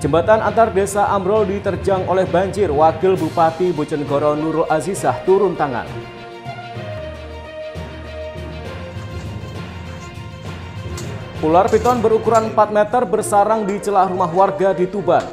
Jembatan antar desa ambrol diterjang oleh banjir. Wakil Bupati Bojonegoro Nurul Azizah turun tangan. Ular piton berukuran 4 meter bersarang di celah rumah warga di Tuban.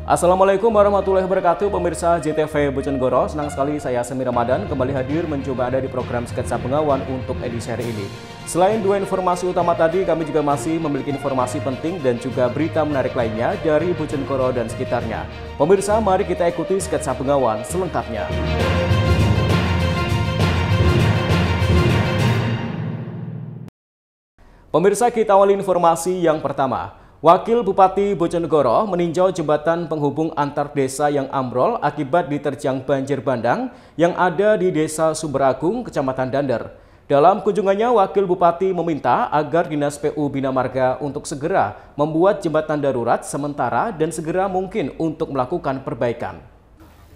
Assalamualaikum warahmatullahi wabarakatuh, pemirsa JTV Bojonegoro. Senang sekali saya Semi Ramadan kembali hadir mencoba ada di program Sketsa Bengawan untuk edisi hari ini. Selain dua informasi utama tadi, kami juga masih memiliki informasi penting dan juga berita menarik lainnya dari Bojonegoro dan sekitarnya. Pemirsa, mari kita ikuti Sketsa Bengawan selengkapnya. Pemirsa, kita awali informasi yang pertama. Wakil Bupati Bojonegoro meninjau jembatan penghubung antar desa yang ambrol akibat diterjang banjir bandang yang ada di Desa Sumberagung, Kecamatan Dander. Dalam kunjungannya, Wakil Bupati meminta agar Dinas PU Bina Marga untuk segera membuat jembatan darurat sementara dan segera mungkin untuk melakukan perbaikan.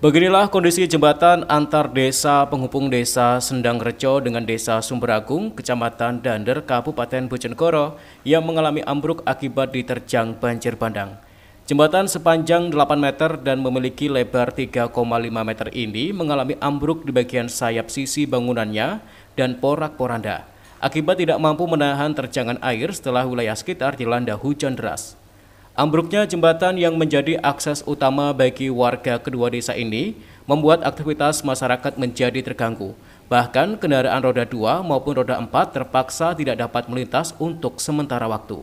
Beginilah kondisi jembatan antar desa penghubung Desa Sendangrejo dengan Desa Sumberagung, Kecamatan Dander, Kabupaten Bojonegoro yang mengalami ambruk akibat diterjang banjir bandang. Jembatan sepanjang 8 meter dan memiliki lebar 3,5 meter ini mengalami ambruk di bagian sayap sisi bangunannya dan porak-poranda akibat tidak mampu menahan terjangan air setelah wilayah sekitar dilanda hujan deras. Ambruknya jembatan yang menjadi akses utama bagi warga kedua desa ini membuat aktivitas masyarakat menjadi terganggu. Bahkan kendaraan roda 2 maupun roda 4 terpaksa tidak dapat melintas untuk sementara waktu.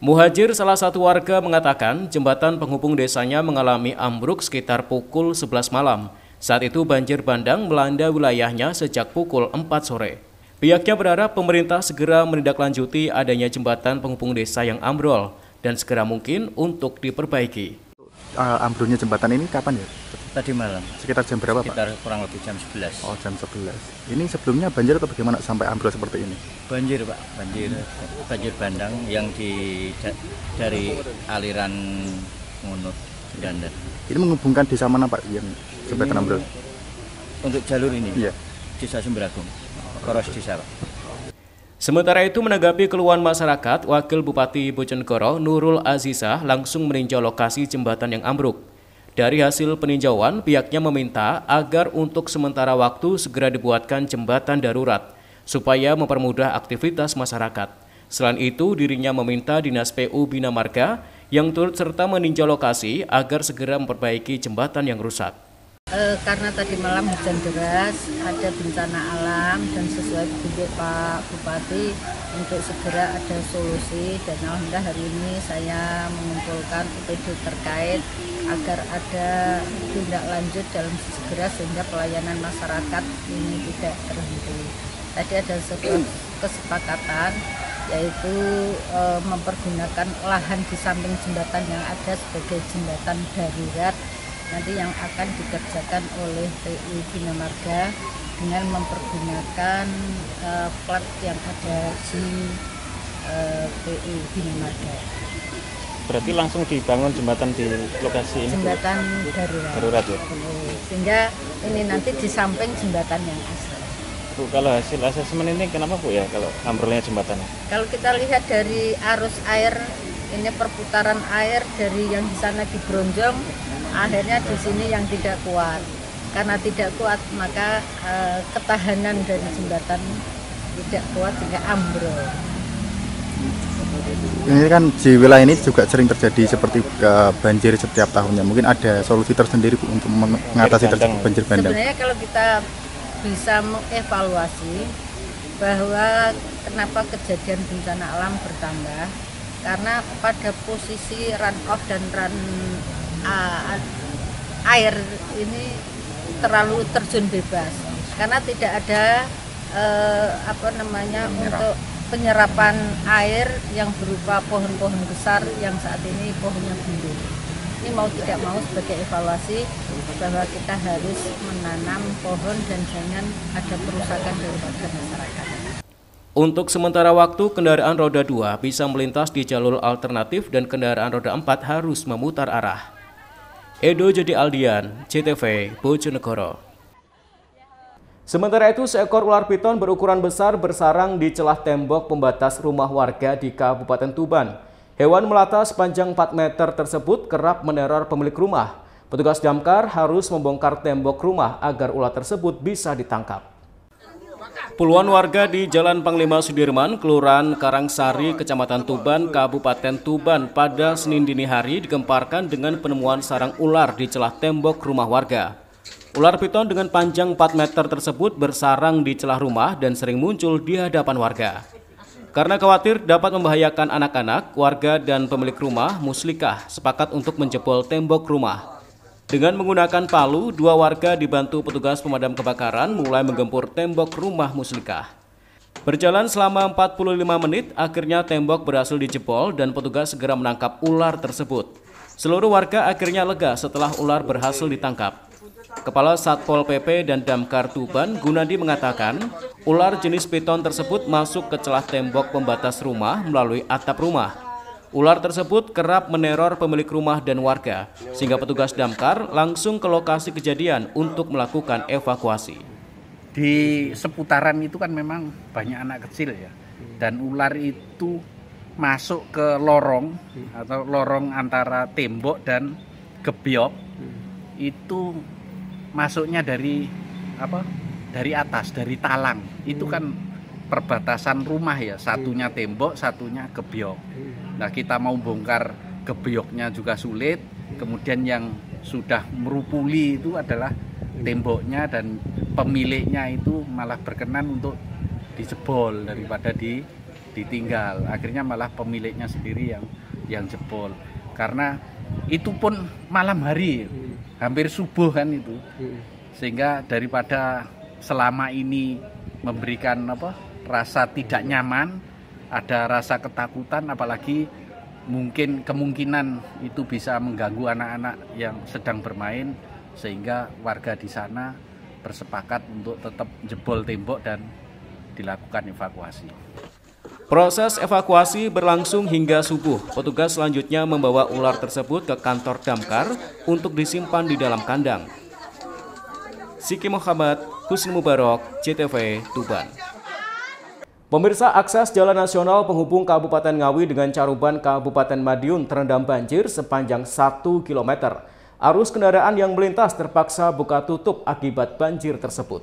Muhajir, salah satu warga, mengatakan jembatan penghubung desanya mengalami ambruk sekitar pukul 11 malam. Saat itu banjir bandang melanda wilayahnya sejak pukul 4 sore. Pihaknya berharap pemerintah segera menindaklanjuti adanya jembatan penghubung desa yang ambrol dan segera mungkin untuk diperbaiki. Ambrolnya jembatan ini kapan ya? Tadi malam. Sekitar jam berapa, Pak? Sekitar kurang lebih jam 11. Oh, jam 11. Ini sebelumnya banjir atau bagaimana sampai ambrol seperti ini? Banjir, Pak. Banjir bandang yang dari aliran Ngunut Dander. Ini menghubungkan desa mana, Pak, yang jembatan ambrol? Untuk jalur ini? Iya. Desa Sumberagung. Koros desa, Pak. Sementara itu, menanggapi keluhan masyarakat, Wakil Bupati Bojonegoro Nurul Azizah langsung meninjau lokasi jembatan yang ambruk. Dari hasil peninjauan, pihaknya meminta agar untuk sementara waktu segera dibuatkan jembatan darurat supaya mempermudah aktivitas masyarakat. Selain itu, dirinya meminta Dinas PU Bina Marga yang turut serta meninjau lokasi agar segera memperbaiki jembatan yang rusak. Karena tadi malam hujan deras, ada bencana alam dan sesuai petunjuk Pak Bupati untuk segera ada solusi, dan alhamdulillah hari ini saya mengumpulkan UPD terkait agar ada tindak lanjut dalam segera sehingga pelayanan masyarakat ini tidak terhenti. Tadi ada sebuah kesepakatan yaitu mempergunakan lahan di samping jembatan yang ada sebagai jembatan darurat nanti yang akan dikerjakan oleh PU Bina Marga dengan mempergunakan plat yang ada di PU Bina Marga. Berarti langsung dibangun jembatan di lokasi ini? Jembatan darurat ya? Sehingga ini nanti di samping jembatan yang asli. Bu, kalau hasil asesmen ini kenapa, Bu, ya, kalau ambrolnya jembatannya? Kalau kita lihat dari arus air, ini perputaran air dari yang di sana di Bronjong, akhirnya di sini yang tidak kuat. Karena tidak kuat, maka ketahanan dari jembatan tidak kuat sehingga ambrol. Ini kan di wilayah ini juga sering terjadi seperti banjir setiap tahunnya. Mungkin ada solusi tersendiri, Bu, untuk mengatasi banjir bandang. Sebenarnya kalau kita bisa mengevaluasi bahwa kenapa kejadian bencana alam bertambah, karena pada posisi run off dan run air ini terlalu terjun bebas karena tidak ada untuk penyerapan air yang berupa pohon-pohon besar yang saat ini pohonnya gundul. Ini mau tidak mau sebagai evaluasi bahwa kita harus menanam pohon dan jangan ada perusakan daripada masyarakat. Untuk sementara waktu, kendaraan roda 2 bisa melintas di jalur alternatif dan kendaraan roda 4 harus memutar arah. Edo Jodi Aldian, JTV Bojonegoro. Sementara itu, seekor ular piton berukuran besar bersarang di celah tembok pembatas rumah warga di Kabupaten Tuban. Hewan melata sepanjang 4 meter tersebut kerap meneror pemilik rumah. Petugas damkar harus membongkar tembok rumah agar ular tersebut bisa ditangkap. Puluhan warga di Jalan Panglima Sudirman, Kelurahan Karangsari, Kecamatan Tuban, Kabupaten Tuban pada Senin dini hari digemparkan dengan penemuan sarang ular di celah tembok rumah warga. Ular piton dengan panjang 4 meter tersebut bersarang di celah rumah dan sering muncul di hadapan warga. Karena khawatir dapat membahayakan anak-anak, warga dan pemilik rumah Muslikah sepakat untuk menjebol tembok rumah. Dengan menggunakan palu, 2 warga dibantu petugas pemadam kebakaran mulai menggempur tembok rumah Muslikah. Berjalan selama 45 menit, akhirnya tembok berhasil dijebol dan petugas segera menangkap ular tersebut. Seluruh warga akhirnya lega setelah ular berhasil ditangkap. Kepala Satpol PP dan Damkar Tuban, Gunadi mengatakan, ular jenis piton tersebut masuk ke celah tembok pembatas rumah melalui atap rumah. Ular tersebut kerap meneror pemilik rumah dan warga, sehingga petugas damkar langsung ke lokasi kejadian untuk melakukan evakuasi. Di seputaran itu kan memang banyak anak kecil ya, dan ular itu masuk ke lorong atau lorong antara tembok dan gebyok itu masuknya dari atas, dari talang. Itu kan perbatasan rumah ya, satunya tembok, satunya gebyok. Nah, kita mau bongkar gebyoknya juga sulit, kemudian yang sudah merupuli itu adalah temboknya dan pemiliknya itu malah berkenan untuk dijebol daripada ditinggal. Akhirnya malah pemiliknya sendiri yang jebol. Karena itu pun malam hari, hampir subuh kan itu. Sehingga daripada selama ini memberikan rasa tidak nyaman, ada rasa ketakutan, apalagi mungkin kemungkinan itu bisa mengganggu anak-anak yang sedang bermain, sehingga warga di sana bersepakat untuk tetap jebol tembok dan dilakukan evakuasi. Proses evakuasi berlangsung hingga subuh. Petugas selanjutnya membawa ular tersebut ke kantor damkar untuk disimpan di dalam kandang. Siki Muhammad, Husni Mubarak, CTV, Tuban. Pemirsa, akses jalan nasional penghubung Kabupaten Ngawi dengan Caruban Kabupaten Madiun terendam banjir sepanjang 1 km. Arus kendaraan yang melintas terpaksa buka tutup akibat banjir tersebut.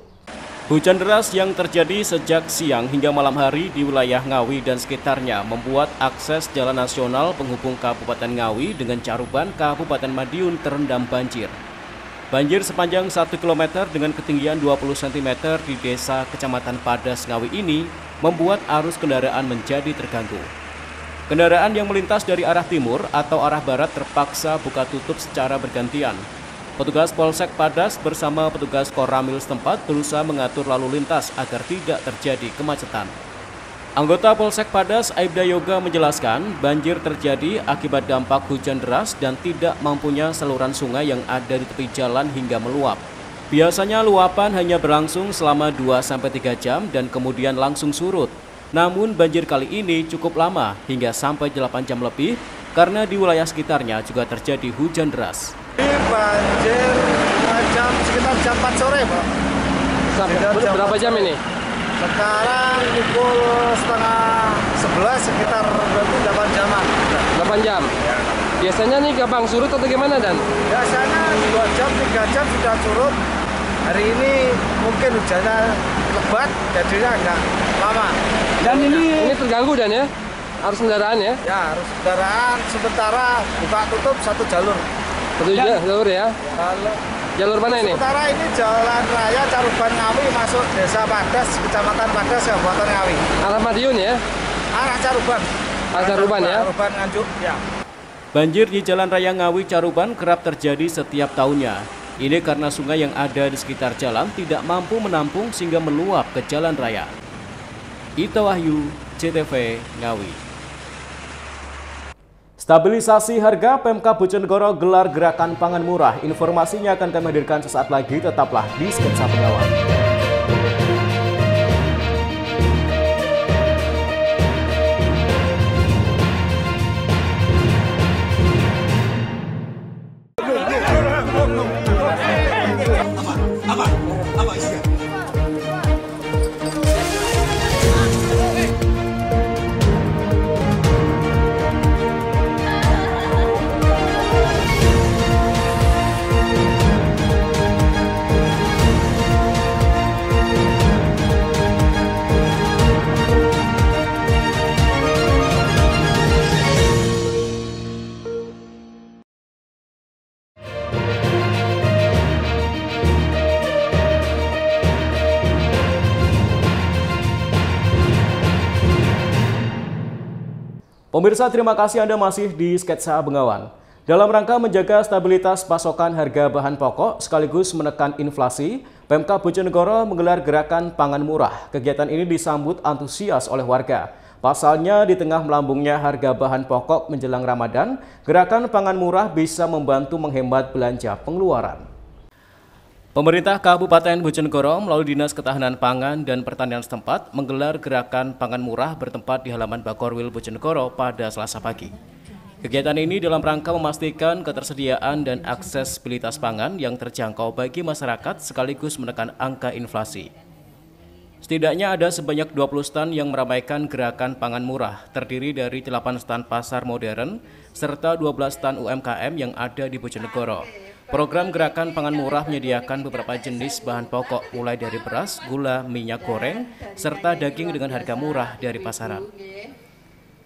Hujan deras yang terjadi sejak siang hingga malam hari di wilayah Ngawi dan sekitarnya membuat akses jalan nasional penghubung Kabupaten Ngawi dengan Caruban Kabupaten Madiun terendam banjir. Banjir sepanjang 1 km dengan ketinggian 20 cm di desa Kecamatan Padas Ngawi ini membuat arus kendaraan menjadi terganggu. Kendaraan yang melintas dari arah timur atau arah barat terpaksa buka tutup secara bergantian. Petugas Polsek Padas bersama petugas Koramil setempat berusaha mengatur lalu lintas agar tidak terjadi kemacetan. Anggota Polsek Padas, Aibda Yoga, menjelaskan banjir terjadi akibat dampak hujan deras dan tidak mampunya saluran sungai yang ada di tepi jalan hingga meluap. Biasanya luapan hanya berlangsung selama 2-3 jam dan kemudian langsung surut. Namun banjir kali ini cukup lama hingga sampai 8 jam lebih karena di wilayah sekitarnya juga terjadi hujan deras. Banjir sekitar jam 4 sore, Pak. Berapa jam ini? Sekarang pukul setengah 11, sekitar 8 jam. 8 jam? Ya. Biasanya nih gampang surut atau gimana, Dan? Biasanya 2 jam, 3 jam sudah surut. Hari ini mungkin hujannya lebat, jadinya agak lama. Dan ini terganggu, Dan, ya? Arus kendaraan ya? Ya, arus kendaraan sementara buka tutup 1 jalur. Jalur ya? Jalur mana ini? Sementara ini Jalan Raya Caruban Ngawi masuk Desa Padas, Kecamatan Padas, Kabupaten Ngawi. Arah Madiun ya? Arah Caruban. Arah Caruban ya? Caruban Nganjuk, ya. Banjir di Jalan Raya Ngawi Caruban kerap terjadi setiap tahunnya. Ini karena sungai yang ada di sekitar jalan tidak mampu menampung sehingga meluap ke jalan raya. Ita Wahyu, CTV, Ngawi. Stabilisasi harga, Pemkab Bojonegoro gelar gerakan pangan murah. Informasinya akan kami hadirkan sesaat lagi, tetaplah di Sketsa Pengawal. Pemirsa, terima kasih Anda masih di Sketsa Bengawan. Dalam rangka menjaga stabilitas pasokan harga bahan pokok sekaligus menekan inflasi, Pemkab Bojonegoro menggelar gerakan pangan murah. Kegiatan ini disambut antusias oleh warga. Pasalnya, di tengah melambungnya harga bahan pokok menjelang Ramadan, gerakan pangan murah bisa membantu menghemat belanja pengeluaran. Pemerintah Kabupaten Bojonegoro melalui Dinas Ketahanan Pangan dan Pertanian setempat menggelar gerakan pangan murah bertempat di halaman Bakorwil Bojonegoro pada Selasa pagi. Kegiatan ini dalam rangka memastikan ketersediaan dan aksesibilitas pangan yang terjangkau bagi masyarakat sekaligus menekan angka inflasi. Setidaknya ada sebanyak 20 stand yang meramaikan gerakan pangan murah, terdiri dari 8 stand pasar modern serta 12 stand UMKM yang ada di Bojonegoro. Program gerakan pangan murah menyediakan beberapa jenis bahan pokok mulai dari beras, gula, minyak goreng, serta daging dengan harga murah dari pasaran.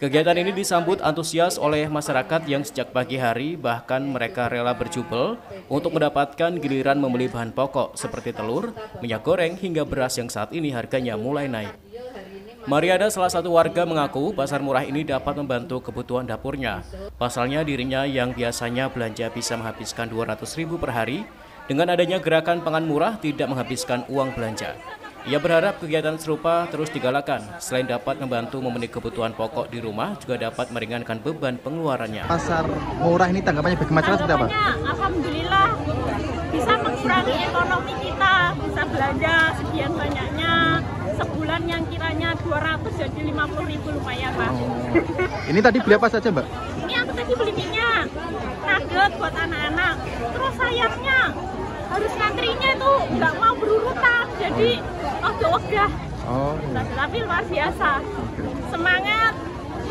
Kegiatan ini disambut antusias oleh masyarakat yang sejak pagi hari bahkan mereka rela berjubel untuk mendapatkan giliran membeli bahan pokok seperti telur, minyak goreng hingga beras yang saat ini harganya mulai naik. Mariada, salah satu warga, mengaku pasar murah ini dapat membantu kebutuhan dapurnya. Pasalnya dirinya yang biasanya belanja bisa menghabiskan 200.000 per hari, dengan adanya gerakan pangan murah tidak menghabiskan uang belanja. Ia berharap kegiatan serupa terus digalakan. Selain dapat membantu memenuhi kebutuhan pokok di rumah, juga dapat meringankan beban pengeluarannya. Pasar murah ini tanggapannya bagi masyarakat seperti apa? Alhamdulillah bisa mengurangi ekonomi kita, bisa belanja sekian banyaknya. Sebulan yang kiranya 200 jadi 50.000 lumayan, Pak. Ini tadi beli apa saja, Mbak? Ini aku tadi beli minyak, nugget buat anak-anak. Terus sayangnya harus ngantrinya itu nggak mau berurutan, jadi ogah-ogah. Tapi luar biasa. Semangat,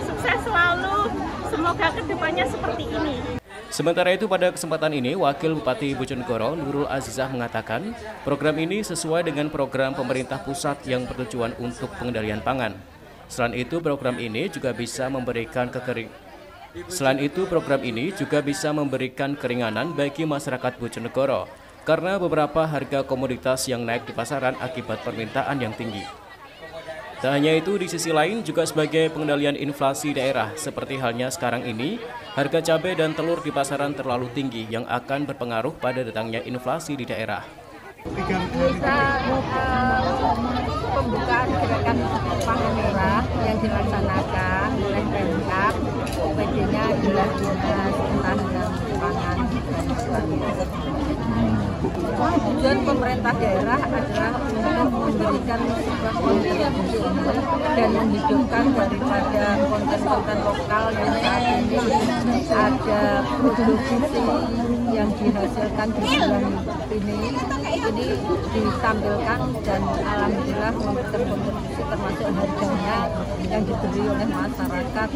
sukses selalu. Semoga kedepannya seperti ini. Sementara itu, pada kesempatan ini, Wakil Bupati Bojonegoro Nurul Azizah mengatakan program ini sesuai dengan program pemerintah pusat yang bertujuan untuk pengendalian pangan. Selain itu, program ini juga bisa memberikan keringanan bagi masyarakat Bojonegoro karena beberapa harga komoditas yang naik di pasaran akibat permintaan yang tinggi. Tak hanya itu, di sisi lain juga sebagai pengendalian inflasi daerah, seperti halnya sekarang ini, harga cabai dan telur di pasaran terlalu tinggi yang akan berpengaruh pada datangnya inflasi di daerah. Bisa pembukaan gerakan pangan murah yang dilaksanakan oleh Pemkab, PD-nya adalah Dinas Ketahanan Pangan dan Pertanian. Tujuan pemerintah daerah adalah untuk memberikan sebuah kontribusi dan menghidupkan daripada konten-konten lokal yang saat ini ada produksi yang dihasilkan di bulan ini ditampilkan dan alhamdulillah memberikan kontribusi termasuk harganya yang diberi oleh masyarakat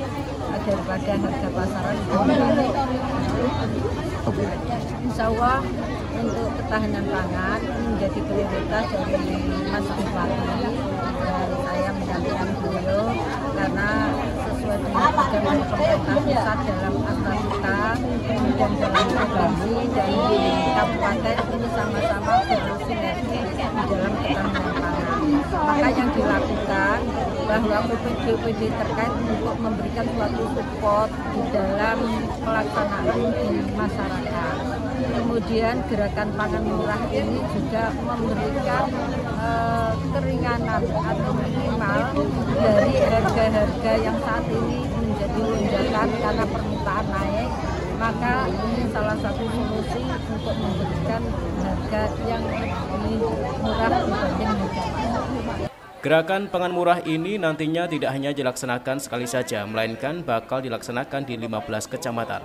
daripada harga pasaran. Insya Allah untuk ketahanan pangan menjadi prioritas dari Mas Bupati dan saya mendampingi beliau karena sesuai dengan program pemerintah pusat dalam Astraluta dan dalam provinsi dan di kabupaten ini sama-sama bersinergi di dalam ketahanan pangan. Maka yang dilakukan bahwa UPD terkait untuk memberikan suatu support di dalam pelaksanaan di masyarakat. Kemudian gerakan pangan murah ini juga memberikan keringanan atau minimal dari harga-harga yang saat ini menjadi lonjakan karena permintaan naik. Maka ini salah satu solusi untuk memberikan harga yang lebih murah dibanding harga. Gerakan pangan murah ini nantinya tidak hanya dilaksanakan sekali saja, melainkan bakal dilaksanakan di 15 kecamatan.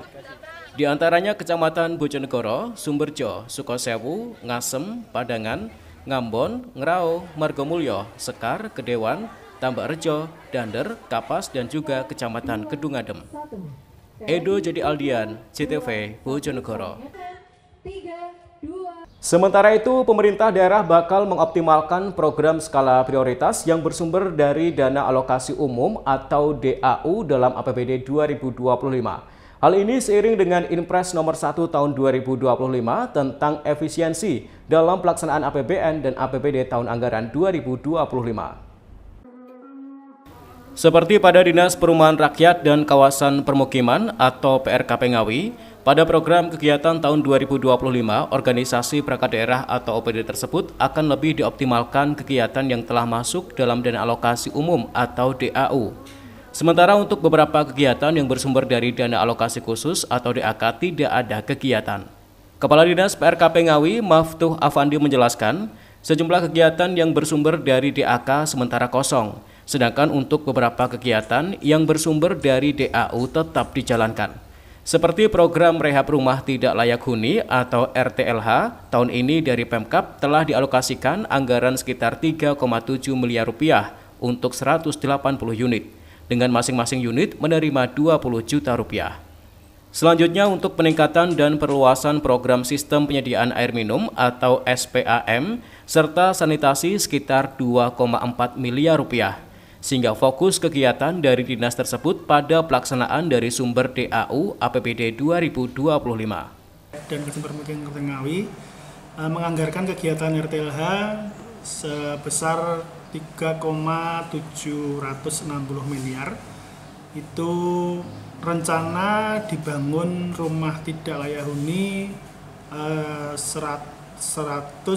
Di antaranya Kecamatan Bojonegoro, Sumberjo, Sukosewu, Ngasem, Padangan, Ngambon, Ngerau, Margomulyo, Sekar, Kedewan, Tambakrejo, Dander, Kapas, dan juga Kecamatan Kedungadem. Edo Jody Aldian, CTV, Bojonegoro. Sementara itu, pemerintah daerah bakal mengoptimalkan program skala prioritas yang bersumber dari Dana Alokasi Umum atau DAU dalam APBD 2025. Hal ini seiring dengan Inpres nomor 1 tahun 2025 tentang efisiensi dalam pelaksanaan APBN dan APBD tahun anggaran 2025. Seperti pada Dinas Perumahan Rakyat dan Kawasan Permukiman atau PRKP Ngawi, pada program kegiatan tahun 2025, organisasi perangkat daerah atau OPD tersebut akan lebih dioptimalkan kegiatan yang telah masuk dalam dana alokasi umum atau DAU. Sementara untuk beberapa kegiatan yang bersumber dari dana alokasi khusus atau DAK tidak ada kegiatan. Kepala Dinas PRKP Ngawi, Maftuh Afandi menjelaskan, sejumlah kegiatan yang bersumber dari DAK sementara kosong. Sedangkan untuk beberapa kegiatan yang bersumber dari DAU tetap dijalankan. Seperti program rehab rumah tidak layak huni atau RTLH, tahun ini dari Pemkab telah dialokasikan anggaran sekitar 3,7 miliar rupiah untuk 180 unit, dengan masing-masing unit menerima 20 juta rupiah. Selanjutnya untuk peningkatan dan perluasan program sistem penyediaan air minum atau SPAM serta sanitasi sekitar 2,4 miliar rupiah. Sehingga fokus kegiatan dari dinas tersebut pada pelaksanaan dari sumber DAU APBD 2025. Dan Kabupaten Permukiman Ngawi menganggarkan kegiatan RTLH sebesar 3,760 miliar. Itu rencana dibangun rumah tidak layak huni 180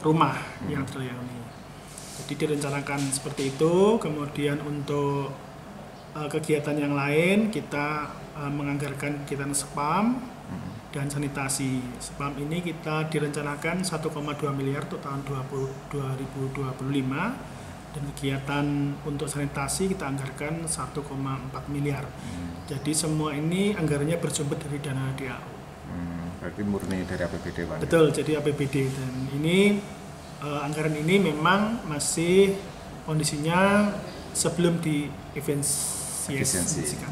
rumah yang tidak layak huni. Jadi direncanakan seperti itu. Kemudian untuk kegiatan yang lain kita menganggarkan kegiatan SPAM dan sanitasi. SPAM ini kita direncanakan 1,2 miliar untuk tahun 2025 dan kegiatan untuk sanitasi kita anggarkan 1,4 miliar. Jadi semua ini anggarannya bersumber dari dana DAU. Berarti murni dari APBD, Pak? Betul, jadi APBD. Dan ini anggaran ini memang masih kondisinya sebelum diefisiensikan.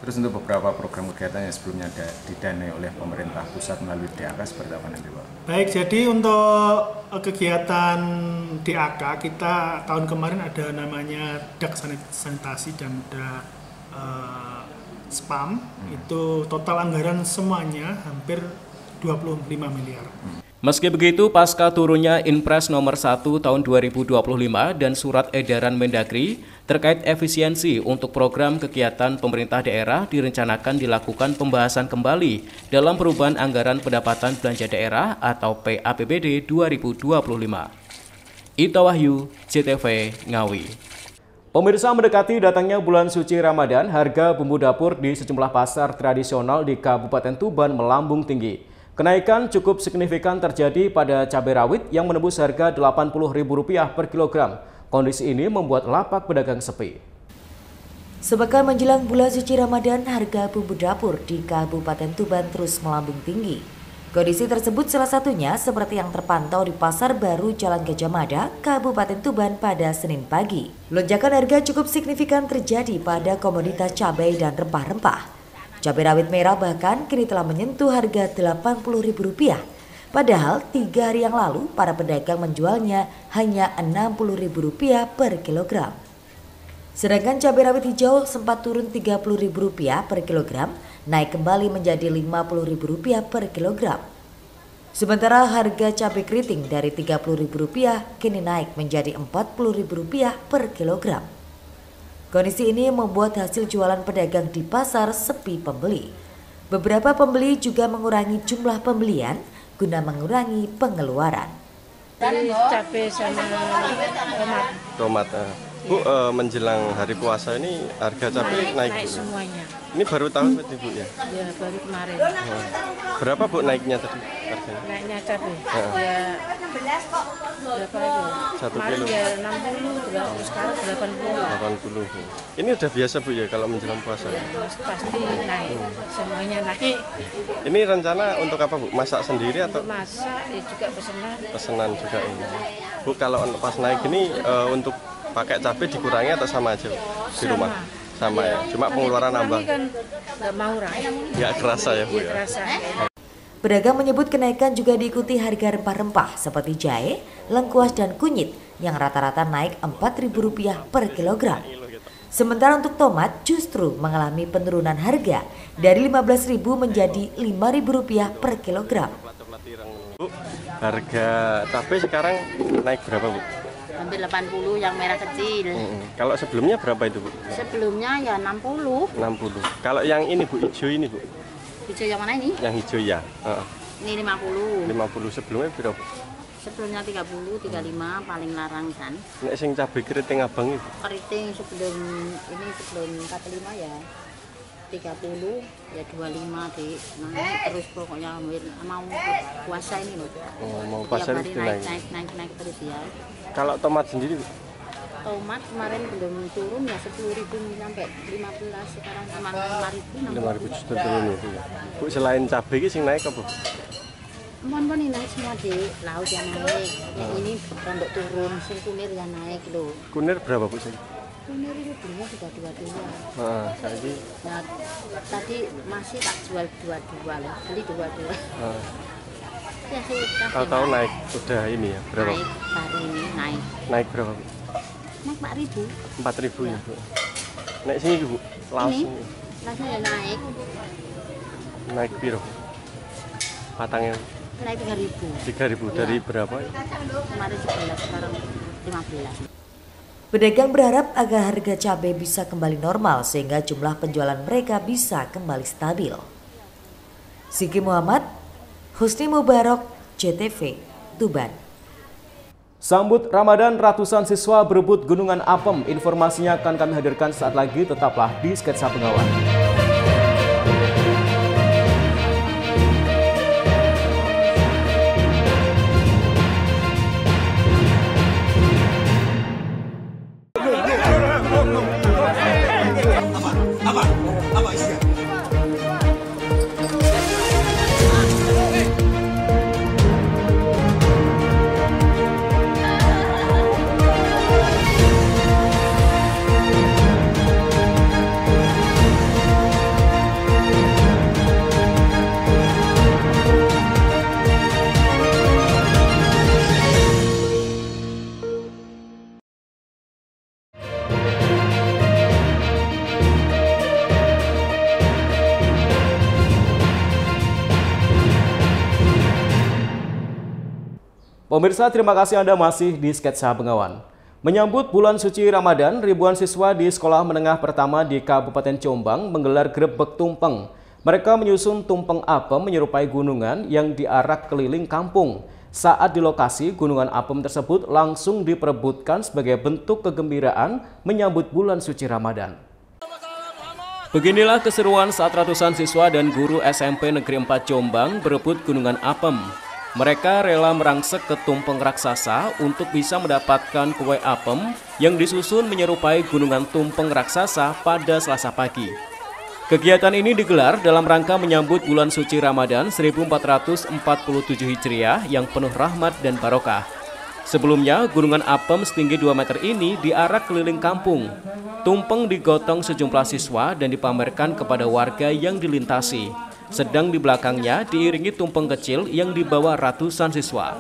Terus untuk beberapa program kegiatan yang sebelumnya didanai oleh pemerintah pusat melalui DAK seperti apa nanti, Pak? Baik, jadi untuk kegiatan DAK kita tahun kemarin ada namanya DAK sanitasi dan DAK SPAM. Itu total anggaran semuanya hampir 25 miliar. Meski begitu, pasca turunnya Inpres nomor 1 tahun 2025 dan surat edaran Mendagri terkait efisiensi untuk program kegiatan pemerintah daerah direncanakan dilakukan pembahasan kembali dalam perubahan anggaran pendapatan belanja daerah atau PAPBD 2025. Ita Wahyu, CTV Ngawi. Pemirsa, mendekati datangnya bulan suci Ramadan, harga bumbu dapur di sejumlah pasar tradisional di Kabupaten Tuban melambung tinggi. Kenaikan cukup signifikan terjadi pada cabai rawit yang menembus harga Rp80.000 per kilogram. Kondisi ini membuat lapak pedagang sepi. Sepekan menjelang bulan suci Ramadan, harga bumbu dapur di Kabupaten Tuban terus melambung tinggi. Kondisi tersebut salah satunya seperti yang terpantau di Pasar Baru Jalan Gajah Mada, Kabupaten Tuban pada Senin pagi. Lonjakan harga cukup signifikan terjadi pada komoditas cabai dan rempah-rempah. Cabai rawit merah bahkan kini telah menyentuh harga Rp80.000. Padahal 3 hari yang lalu para pedagang menjualnya hanya Rp60.000 per kilogram. Sedangkan cabai rawit hijau sempat turun Rp30.000 per kilogram, naik kembali menjadi Rp50.000 per kilogram. Sementara harga cabai keriting dari Rp30.000 kini naik menjadi Rp40.000 per kilogram. Kondisi ini membuat hasil jualan pedagang di pasar sepi pembeli. Beberapa pembeli juga mengurangi jumlah pembelian guna mengurangi pengeluaran. Cabai sama tomat. Bu, menjelang hari puasa ini harga cabai naik semuanya. Ini baru tahu berarti, Bu, ya? Ya, baru kemarin. Berapa, Bu, naiknya tadi harganya? Naiknya cabai. Ya, berapa itu? 1 kilo. Ya 60, terus sekarang 80. 80. Ini udah biasa, Bu, ya kalau menjelang puasa? Ya, pasti naik. Semuanya naik. Ini rencana untuk apa, Bu? Masak sendiri atau? Masak, ya juga pesanan. Pesanan juga ini. Bu, kalau pas naik ini untuk pakai cabai dikurangi atau sama aja di rumah? Sama ya, cuma pengeluaran nambah. Kan nggak mau nggak kerasa ya, Bu, ya? Pedagang menyebut kenaikan juga diikuti harga rempah-rempah seperti jahe, lengkuas dan kunyit yang rata-rata naik Rp4.000 per kilogram. Sementara untuk tomat justru mengalami penurunan harga dari Rp15.000 menjadi Rp5.000 per kilogram. Bu, harga cabai sekarang naik berapa, Bu? Hampir 80 yang merah kecil. Kalau sebelumnya berapa itu, Bu? Sebelumnya ya 60. 60. Kalau yang ini, Bu, hijau ini, Bu? Hijau yang mana ini? Yang hijau ya. Ini 50. 50 sebelumnya berapa? Sebelumnya 30, 35 paling larang kan. Nek sing cabai keriting abang itu? Keriting sebelum 45 ya 30 ya 25 deh. Naik terus pokoknya mau puasa ini loh. Oh, mau puasa itu naik terus ya. Kalau tomat sendiri? Tomat kemarin belum turun ya 10.000 sampai 15 sekarang cuma 5.000. 5.000 sudah turun itu ya. Bu, selain cabai ini sing naik apa? Mohon ini naik semua di laut yang naik. Yang ini untuk turun, sing kunir yang naik loh. Kunir berapa, Bu? Kunir itu belinya sudah 22. Tadi? Nah, tadi masih tak jual 22 loh, beli 22. Ya sudah. Tahu-tahu naik udah ini ya, berapa? Naik, hari ini naik. Naik berapa, Bu? Naik 4.000. 4.000 ya, Bu. Naik sini, Bu? Langsung. Langsung ya naik. Naik piro? Patangnya? Naik 3.000. 3.000 dari berapa? Kemarin 11, sekarang 15. Pedagang berharap agar harga cabai bisa kembali normal sehingga jumlah penjualan mereka bisa kembali stabil. Siki Muhammad, Husni Mubarok, JTV, Tuban. Sambut Ramadan, ratusan siswa berebut Gunungan Apem. Informasinya akan kami hadirkan saat lagi, tetaplah di Sketsa Bengawan. Pemirsa, terima kasih Anda masih di Sketsa Bengawan. Menyambut bulan suci Ramadan, ribuan siswa di Sekolah Menengah Pertama di Kabupaten Jombang menggelar grebek tumpeng. Mereka menyusun tumpeng apem menyerupai gunungan yang diarak keliling kampung. Saat di lokasi, gunungan apem tersebut langsung diperebutkan sebagai bentuk kegembiraan menyambut bulan suci Ramadan. Beginilah keseruan saat ratusan siswa dan guru SMP Negeri 4 Jombang berebut gunungan apem. Mereka rela merangsek ke tumpeng raksasa untuk bisa mendapatkan kue apem yang disusun menyerupai gunungan tumpeng raksasa pada Selasa pagi. Kegiatan ini digelar dalam rangka menyambut bulan suci Ramadan 1447 Hijriah yang penuh rahmat dan barokah. Sebelumnya, gunungan apem setinggi 2 meter ini diarak keliling kampung. Tumpeng digotong sejumlah siswa dan dipamerkan kepada warga yang dilintasi. Sedang di belakangnya diiringi tumpeng kecil yang dibawa ratusan siswa.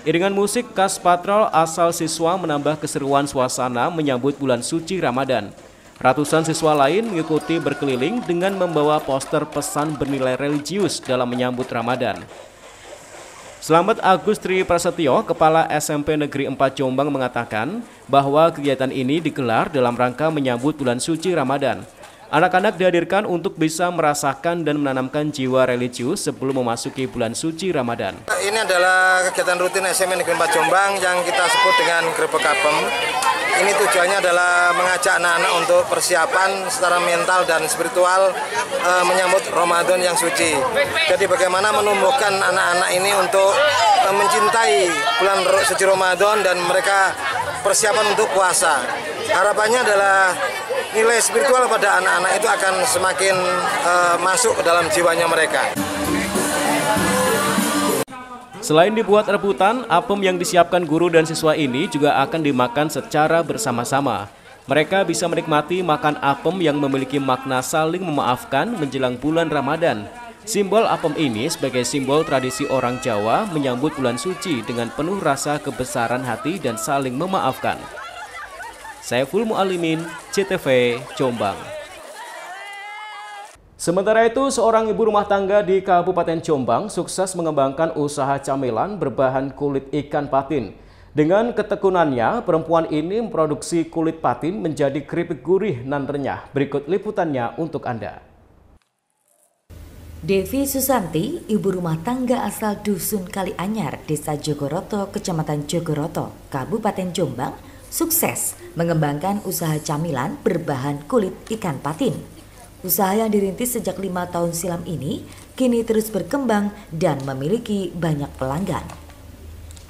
Iringan musik khas patrol asal siswa menambah keseruan suasana menyambut bulan suci Ramadan. Ratusan siswa lain mengikuti berkeliling dengan membawa poster pesan bernilai religius dalam menyambut Ramadan. Selamat Agustri Prasetyo, Kepala SMP Negeri 4 Jombang mengatakan bahwa kegiatan ini digelar dalam rangka menyambut bulan suci Ramadan. Anak-anak dihadirkan untuk bisa merasakan dan menanamkan jiwa religius sebelum memasuki bulan suci Ramadan. Ini adalah kegiatan rutin SMP Negeri 4 Jombang yang kita sebut dengan grebek apem. Ini tujuannya adalah mengajak anak-anak untuk persiapan secara mental dan spiritual menyambut Ramadan yang suci. Jadi bagaimana menumbuhkan anak-anak ini untuk mencintai bulan suci Ramadan dan mereka persiapan untuk puasa. Harapannya adalah nilai spiritual pada anak-anak itu akan semakin masuk ke dalam jiwanya mereka. Selain dibuat rebutan, apem yang disiapkan guru dan siswa ini juga akan dimakan secara bersama-sama. Mereka bisa menikmati makan apem yang memiliki makna saling memaafkan menjelang bulan Ramadan. Simbol apem ini sebagai simbol tradisi orang Jawa menyambut bulan suci dengan penuh rasa kebesaran hati dan saling memaafkan. Saiful Mu'alimin, JTV, Jombang. Sementara itu, seorang ibu rumah tangga di Kabupaten Jombang sukses mengembangkan usaha camilan berbahan kulit ikan patin. Dengan ketekunannya, perempuan ini memproduksi kulit patin menjadi keripik gurih nan renyah. Berikut liputannya untuk Anda. Devi Susanti, ibu rumah tangga asal Dusun Kalianyar, Desa Jogoroto, Kecamatan Jogoroto, Kabupaten Jombang, sukses mengembangkan usaha camilan berbahan kulit ikan patin. Usaha yang dirintis sejak 5 tahun silam ini kini terus berkembang dan memiliki banyak pelanggan.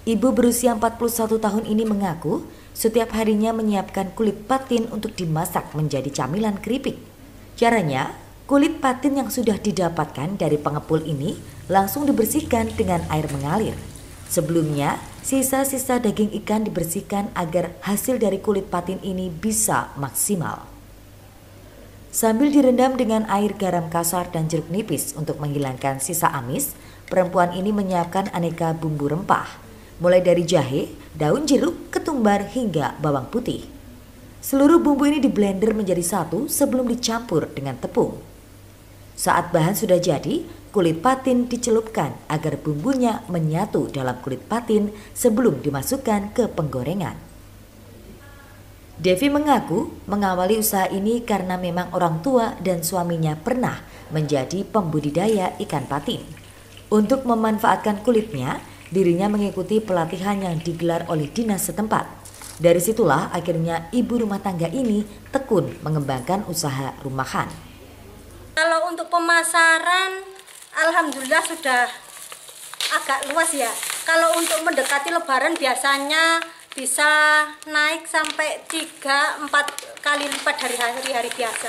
Ibu berusia 41 tahun ini mengaku setiap harinya menyiapkan kulit patin untuk dimasak menjadi camilan keripik. Caranya, kulit patin yang sudah didapatkan dari pengepul ini langsung dibersihkan dengan air mengalir. Sebelumnya, sisa-sisa daging ikan dibersihkan agar hasil dari kulit patin ini bisa maksimal. Sambil direndam dengan air garam kasar dan jeruk nipis untuk menghilangkan sisa amis, perempuan ini menyiapkan aneka bumbu rempah, mulai dari jahe, daun jeruk, ketumbar hingga bawang putih. Seluruh bumbu ini diblender menjadi satu sebelum dicampur dengan tepung. Saat bahan sudah jadi, kulit patin dicelupkan agar bumbunya menyatu dalam kulit patin sebelum dimasukkan ke penggorengan. Devi mengaku mengawali usaha ini karena memang orang tua dan suaminya pernah menjadi pembudidaya ikan patin. Untuk memanfaatkan kulitnya, dirinya mengikuti pelatihan yang digelar oleh dinas setempat. Dari situlah akhirnya ibu rumah tangga ini tekun mengembangkan usaha rumahan. Kalau untuk pemasaran, alhamdulillah sudah agak luas ya. Kalau untuk mendekati lebaran biasanya bisa naik sampai 3-4 kali lipat dari hari-hari biasa.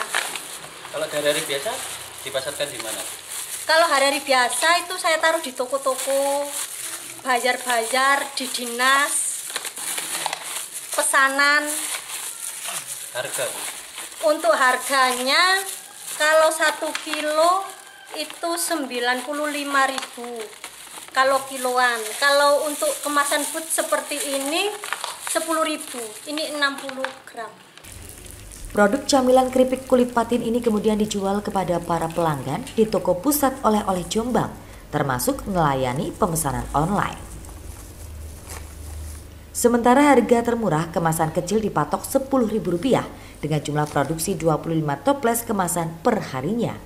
Kalau hari-hari biasa dipasarkan di mana? Kalau hari-hari biasa itu saya taruh di toko-toko, bayar-bayar di dinas, pesanan. Harga? Untuk harganya kalau 1 kilo itu 95.000 kalau kiloan. Kalau untuk kemasan food seperti ini 10.000. Ini 60 gram. Produk camilan keripik kulit patin ini kemudian dijual kepada para pelanggan di toko pusat oleh-oleh Jombang, termasuk melayani pemesanan online. Sementara harga termurah kemasan kecil dipatok Rp10.000 dengan jumlah produksi 25 toples kemasan per harinya.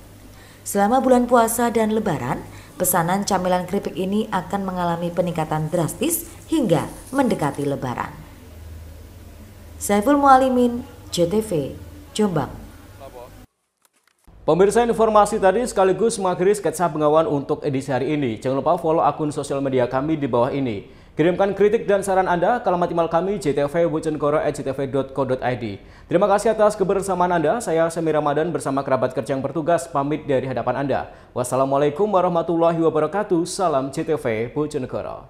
Selama bulan puasa dan lebaran, pesanan camilan keripik ini akan mengalami peningkatan drastis hingga mendekati lebaran. Saiful Mualimin, JTV, Jombang. Pemirsa, informasi tadi sekaligus mengakhiri sketsa pengawan untuk edisi hari ini. Jangan lupa follow akun sosial media kami di bawah ini. Kirimkan kritik dan saran Anda ke alamat email kami jtv.bojonegoro@jtv.co.id. Terima kasih atas kebersamaan Anda. Saya Semi Ramadan bersama kerabat kerja yang bertugas pamit dari hadapan Anda. Wassalamualaikum warahmatullahi wabarakatuh. Salam JTV Bojonegoro.